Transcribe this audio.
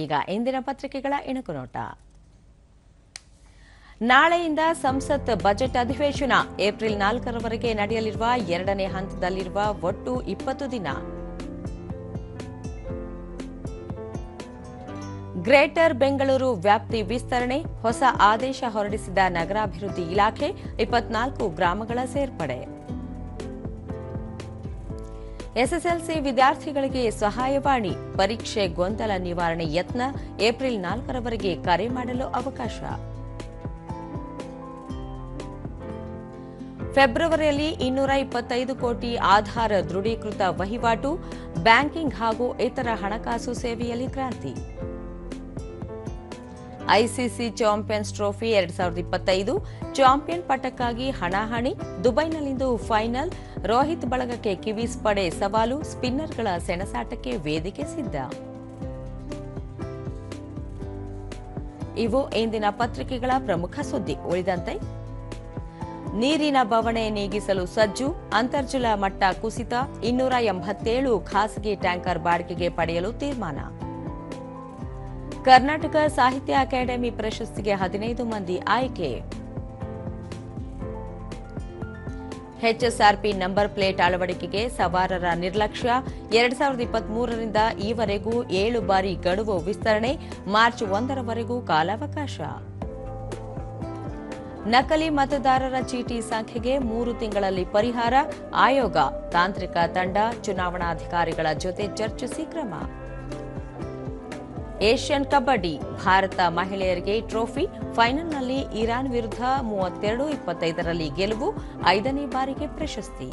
ಈಗ ಇಂದಿನ ಪತ್ರಿಕೆಗಳ ಇಣುಕುನೋಟ. ನಾಳೆಯಿಂದ ಸಂಸತ್ ಬಜೆಟ್ ಅಧಿವೇಶನ ಏಪ್ರಿಲ್ 4ರವರೆಗೆ ನಡೆಯಲಿರುವ ಎರಡನೇ ಹಂತದಲ್ಲಿರುವ ಒಟ್ಟು 20 ದಿನ. ಗ್ರೇಟರ್ ಬೆಂಗಳೂರು ವ್ಯಾಪ್ತಿ ವಿಸ್ತರಣೆ, ಹೊಸ ಆದೇಶ ಹೊರಡಿಸಿದ ನಗರಾಭಿವೃದ್ಧಿ ಇಲಾಖೆ, 24 ಗ್ರಾಮಗಳ ಸೇರ್ಪಡೆ. ಎಸ್ಎಸ್ಎಲ್ಸಿ ವಿದ್ಯಾರ್ಥಿಗಳಿಗೆ ಸಹಾಯವಾಣಿ, ಪರೀಕ್ಷೆ ಗೊಂದಲ ನಿವಾರಣೆ ಯತ್ನ, ಏಪ್ರಿಲ್ 4ರವರೆಗೆ ಕರೆ ಮಾಡಲು ಅವಕಾಶ. ಫೆಬ್ರವರಿಯಲ್ಲಿ 225 ಕೋಟಿ ಆಧಾರ್ ದೃಢೀಕೃತ ವಹಿವಾಟು, ಬ್ಯಾಂಕಿಂಗ್ ಹಾಗೂ ಇತರ ಹಣಕಾಸು ಸೇವೆಯಲ್ಲಿ ಕ್ರಾಂತಿ. ಐಸಿಸಿ ಚಾಂಪಿಯನ್ಸ್ ಟ್ರೋಫಿ 2025 ಚಾಂಪಿಯನ್ ಪಟ್ಟಕ್ಕಾಗಿ ಹಣಾಹಣಿ, ದುಬೈನಲ್ಲಿಂದು ಫೈನಲ್. ರೋಹಿತ್ ಬಳಗಕ್ಕೆ ಕಿವೀಸ್ ಪಡೆ ಸವಾಲು, ಸ್ಪಿನ್ನರ್ಗಳ ಸೆಣಸಾಟಕ್ಕೆ ವೇದಿಕೆ ಸಿದ್ಧ. ಇವು ಇಂದಿನ ಪತ್ರಿಕೆಗಳ ಪ್ರಮುಖ ಸುದ್ದಿ. ಉಳಿದಂತೆ ನೀರಿನ ಬವಣೆ ನೀಗಿಸಲು ಸಜ್ಜು, ಅಂತರ್ಜಲ ಮಟ್ಟ ಕುಸಿತ, 287 ಖಾಸಗಿ ಟ್ಯಾಂಕರ್ ಬಾಡಿಗೆಗೆ ಪಡೆಯಲು ತೀರ್ಮಾನ. ಕರ್ನಾಟಕ ಸಾಹಿತ್ಯ ಅಕಾಡೆಮಿ ಪ್ರಶಸ್ತಿಗೆ 15 ಮಂದಿ ಆಯ್ಕೆ. ಎಚ್ಎಸ್ಆರ್ಪಿ ನಂಬರ್ ಪ್ಲೇಟ್ ಅಳವಡಿಕೆಗೆ ಸವಾರರ ನಿರ್ಲಕ್ಷ್ಯ, 2023ರಿಂದ ಈವರೆಗೂ 7 ಬಾರಿ ಗಡುವು ವಿಸ್ತರಣೆ, ಮಾರ್ಚ್ 1ರವರೆಗೂ ಕಾಲಾವಕಾಶ. ನಕಲಿ ಮತದಾರರ ಚೀಟಿ ಸಂಖ್ಯೆಗೆ 3 ತಿಂಗಳಲ್ಲಿ ಪರಿಹಾರ, ಆಯೋಗ ತಾಂತ್ರಿಕ ತಂಡ ಚುನಾವಣಾಧಿಕಾರಿಗಳ ಜೊತೆ ಚರ್ಚಿಸಿ ಕ್ರಮ. ಏಷ್ಯನ್ ಕಬಡ್ಡಿ, ಭಾರತ ಮಹಿಳೆಯರಿಗೆ ಟ್ರೋಫಿ, ಫೈನಲ್ನಲ್ಲಿ ಇರಾನ್ ವಿರುದ್ಧ 32-25ರಲ್ಲಿ ಗೆಲುವು, 5ನೇ ಬಾರಿಗೆ ಪ್ರಶಸ್ತಿ.